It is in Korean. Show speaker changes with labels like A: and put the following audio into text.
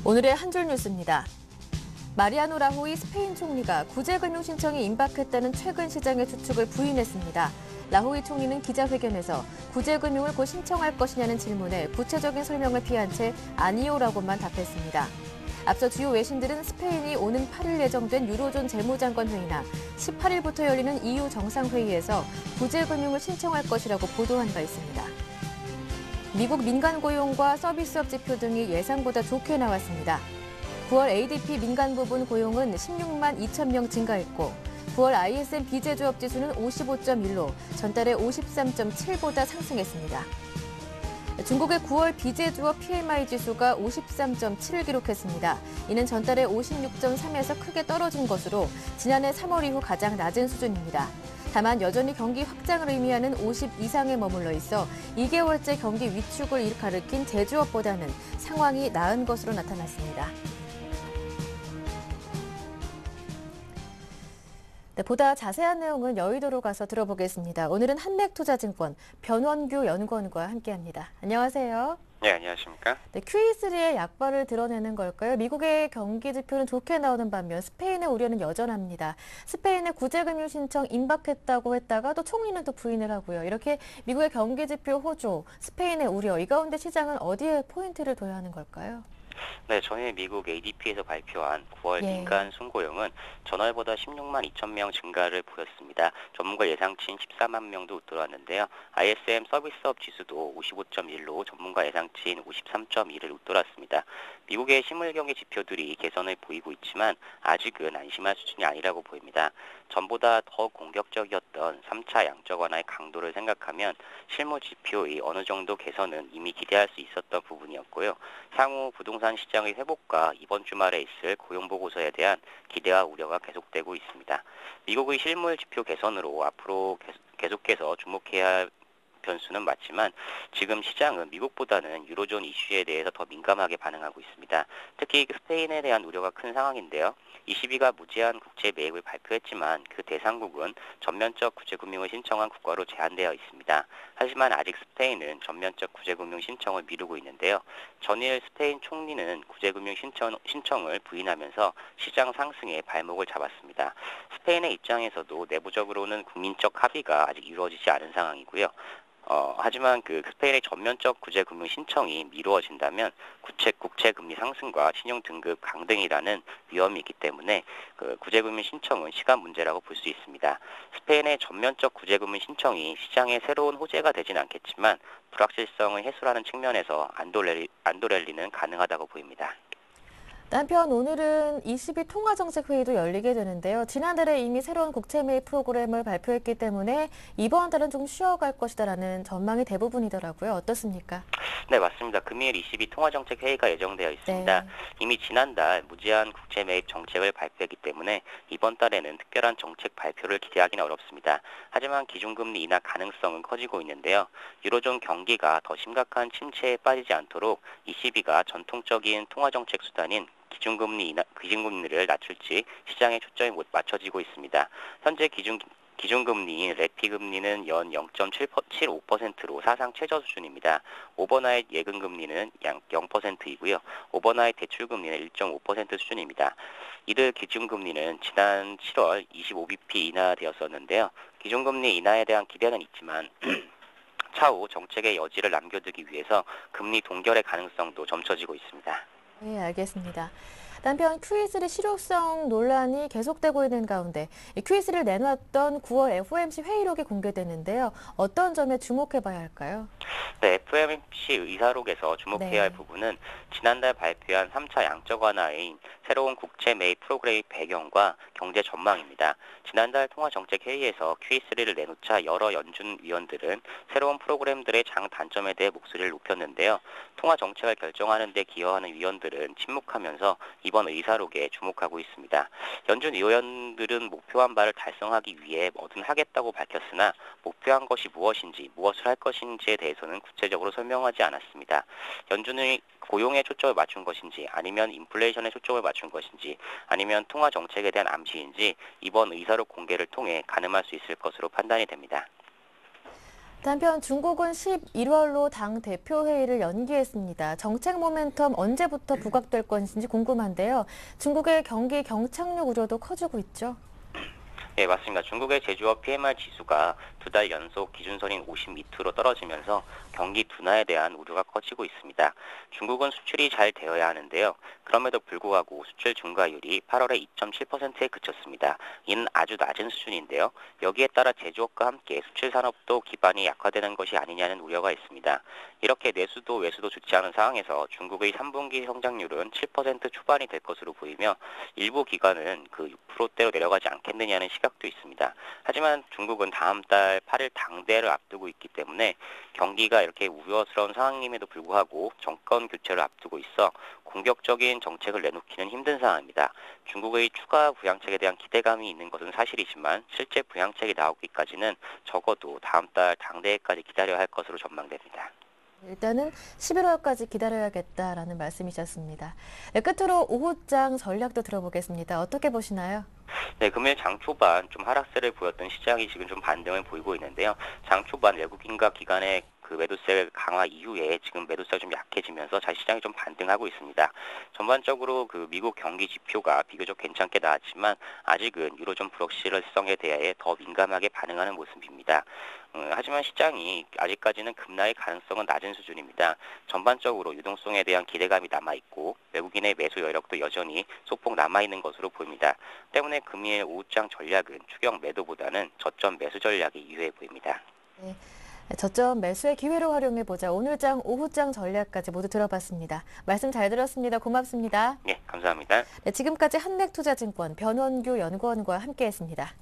A: 오늘의 한 줄 뉴스입니다. 마리아노 라호이 스페인 총리가 구제금융 신청이 임박했다는 최근 시장의 추측을 부인했습니다. 라호이 총리는 기자회견에서 구제금융을 곧 신청할 것이냐는 질문에 구체적인 설명을 피한 채 아니요라고만 답했습니다. 앞서 주요 외신들은 스페인이 오는 8일 예정된 유로존 재무장관 회의나 18일부터 열리는 EU 정상회의에서 구제금융을 신청할 것이라고 보도한 바 있습니다. 미국 민간 고용과 서비스업 지표 등이 예상보다 좋게 나왔습니다. 9월 ADP 민간 부분 고용은 16만 2천 명 증가했고 9월 ISM 비제조업 지수는 55.1로 전달의 53.7보다 상승했습니다. 중국의 9월 비제조업 PMI 지수가 53.7을 기록했습니다. 이는 전달의 56.3에서 크게 떨어진 것으로 지난해 3월 이후 가장 낮은 수준입니다. 다만 여전히 경기 확장을 의미하는 50 이상에 머물러 있어 2개월째 경기 위축을 가리킨 제조업보다는 상황이 나은 것으로 나타났습니다. 네, 보다 자세한 내용은 여의도로 가서 들어보겠습니다. 오늘은 한맥투자증권 변원규 연구원과 함께합니다. 안녕하세요.
B: 네, 안녕하십니까?
A: 네, QE3의 약발을 드러내는 걸까요? 미국의 경기 지표는 좋게 나오는 반면 스페인의 우려는 여전합니다. 스페인의 구제금융 신청 임박했다고 했다가 또 총리는 또 부인을 하고요. 이렇게 미국의 경기 지표 호조, 스페인의 우려, 이 가운데 시장은 어디에 포인트를 둬야 하는 걸까요?
B: 네, 전일 미국 ADP에서 발표한 9월 민간 순고용은 전월보다 16만 2천 명 증가를 보였습니다. 전문가 예상치인 14만 명도 웃돌았는데요. ISM 서비스업 지수도 55.1로 전문가 예상치인 53.1을 웃돌았습니다. 미국의 실물 경기 지표들이 개선을 보이고 있지만 아직은 안심할 수준이 아니라고 보입니다. 전보다 더 공격적이었던 3차 양적 완화의 강도를 생각하면 실무 지표의 어느 정도 개선은 이미 기대할 수 있었던 부분이었고요. 향후 부동산 시장의 회복과 이번 주말에 있을 고용보고서에 대한 기대와 우려가 계속되고 있습니다. 미국의 실물 지표 개선으로 앞으로 계속해서 주목해야 할 변수는 맞지만 지금 시장은 미국보다는 유로존 이슈에 대해서 더 민감하게 반응하고 있습니다. 특히 스페인에 대한 우려가 큰 상황인데요. ECB가 무제한 국채 매입을 발표했지만 그 대상국은 전면적 구제금융을 신청한 국가로 제한되어 있습니다. 하지만 아직 스페인은 전면적 구제금융 신청을 미루고 있는데요. 전일 스페인 총리는 구제금융 신청을 부인하면서 시장 상승에 발목을 잡았습니다. 스페인의 입장에서도 내부적으로는 국민적 합의가 아직 이루어지지 않은 상황이고요. 하지만 스페인의 전면적 구제금융 신청이 미루어진다면 국채 금리 상승과 신용 등급 강등이라는 위험이 있기 때문에 구제금융 신청은 시간 문제라고 볼 수 있습니다. 스페인의 전면적 구제금융 신청이 시장의 새로운 호재가 되진 않겠지만 불확실성을 해소하는 측면에서 안도랠리는 가능하다고 보입니다.
A: 한편 오늘은 ECB 통화정책회의도 열리게 되는데요. 지난달에 이미 새로운 국채 매입 프로그램을 발표했기 때문에 이번 달은 좀 쉬어갈 것이다라는 전망이 대부분이더라고요. 어떻습니까?
B: 네, 맞습니다. 금일 ECB 통화정책회의가 예정되어 있습니다.
A: 네.
B: 이미 지난달 무제한 국채 매입 정책을 발표했기 때문에 이번 달에는 특별한 정책 발표를 기대하기는 어렵습니다. 하지만 기준금리 인하 가능성은 커지고 있는데요. 유로존 경기가 더 심각한 침체에 빠지지 않도록 ECB가 전통적인 통화정책 수단인 기준금리를 낮출지 시장의 초점이 못 맞춰지고 있습니다. 현재 기준금리인 레피금리는 연 0.75%로 사상 최저 수준입니다. 오버나잇 예금금리는 약 0%이고요. 오버나잇 대출금리는 1.5% 수준입니다. 이들 기준금리는 지난 7월 25bp 인하되었었는데요. 기준금리 인하에 대한 기대는 있지만 차후 정책의 여지를 남겨두기 위해서 금리 동결의 가능성도 점쳐지고 있습니다.
A: 네, 알겠습니다. 한편 QE3 실효성 논란이 계속되고 있는 가운데 QE3를 내놨던 9월 FOMC 회의록이 공개됐는데요. 어떤 점에 주목해봐야 할까요?
B: 네, FOMC 의사록에서 주목해야 할 부분은 지난달 발표한 3차 양적 완화인 새로운 국채 매입 프로그램의 배경과 경제 전망입니다. 지난달 통화정책회의에서 QE3를 내놓자 여러 연준 위원들은 새로운 프로그램들의 장단점에 대해 목소리를 높였는데요. 통화정책을 결정하는 데 기여하는 위원들은 침묵하면서 이번 의사록에 주목하고 있습니다. 연준 위원들은 목표한 바를 달성하기 위해 뭐든 하겠다고 밝혔으나 목표한 것이 무엇인지, 무엇을 할 것인지에 대해서는 구체적으로 설명하지 않았습니다. 연준의 고용에 초점을 맞춘 것인지 아니면 인플레이션에 초점을 맞춘 것인지 아니면 통화 정책에 대한 암시인지 이번 의사록 공개를 통해 가늠할 수 있을 것으로 판단이 됩니다.
A: 한편 중국은 11월로 당 대표회의를 연기했습니다. 정책 모멘텀 언제부터 부각될 것인지 궁금한데요. 중국의 경기 경착륙 우려도 커지고 있죠.
B: 네, 맞습니다. 중국의 제조업 PMI 지수가 2달 연속 기준선인 50 밑으로 떨어지면서 경기 둔화에 대한 우려가 커지고 있습니다. 중국은 수출이 잘 되어야 하는데요. 그럼에도 불구하고 수출 증가율이 8월에 2.7%에 그쳤습니다. 이는 아주 낮은 수준인데요. 여기에 따라 제조업과 함께 수출 산업도 기반이 약화되는 것이 아니냐는 우려가 있습니다. 이렇게 내수도 외수도 좋지 않은 상황에서 중국의 3분기 성장률은 7% 초반이 될 것으로 보이며 일부 기관은 그 6%대로 내려가지 않겠느냐는 시각도 있습니다. 하지만 중국은 다음 달 8일 당대를 앞두고 있기 때문에 경기가 이렇게 우려스러운 상황임에도 불구하고 정권 교체를 앞두고 있어 공격적인 정책을 내놓기는 힘든 상황입니다. 중국의 추가 부양책에 대한 기대감이 있는 것은 사실이지만 실제 부양책이 나오기까지는 적어도 다음 달 당대회까지 기다려야 할 것으로 전망됩니다.
A: 일단은 11월까지 기다려야겠다라는 말씀이셨습니다. 네, 끝으로 오후장 전략도 들어보겠습니다. 어떻게 보시나요?
B: 네, 금일 장 초반 좀 하락세를 보였던 시장이 지금 좀 반등을 보이고 있는데요. 장 초반 외국인과 기관의 그 매도세 강화 이후에 지금 매도세가 좀 약해지면서 시장이 좀 반등하고 있습니다. 전반적으로 그 미국 경기 지표가 비교적 괜찮게 나왔지만 아직은 유로존 불확실성에 대해 더 민감하게 반응하는 모습입니다. 하지만 시장이 아직까지는 급락의 가능성은 낮은 수준입니다. 전반적으로 유동성에 대한 기대감이 남아있고 외국인의 매수 여력도 여전히 소폭 남아있는 것으로 보입니다. 때문에 금일 오후장 전략은 추격 매도보다는 저점 매수 전략이 유효해 보입니다.
A: 네, 저점 매수의 기회로 활용해보자. 오늘장, 오후장 전략까지 모두 들어봤습니다. 말씀 잘 들었습니다. 고맙습니다.
B: 네, 감사합니다.
A: 네, 지금까지 한맥투자증권 변원규 연구원과 함께했습니다.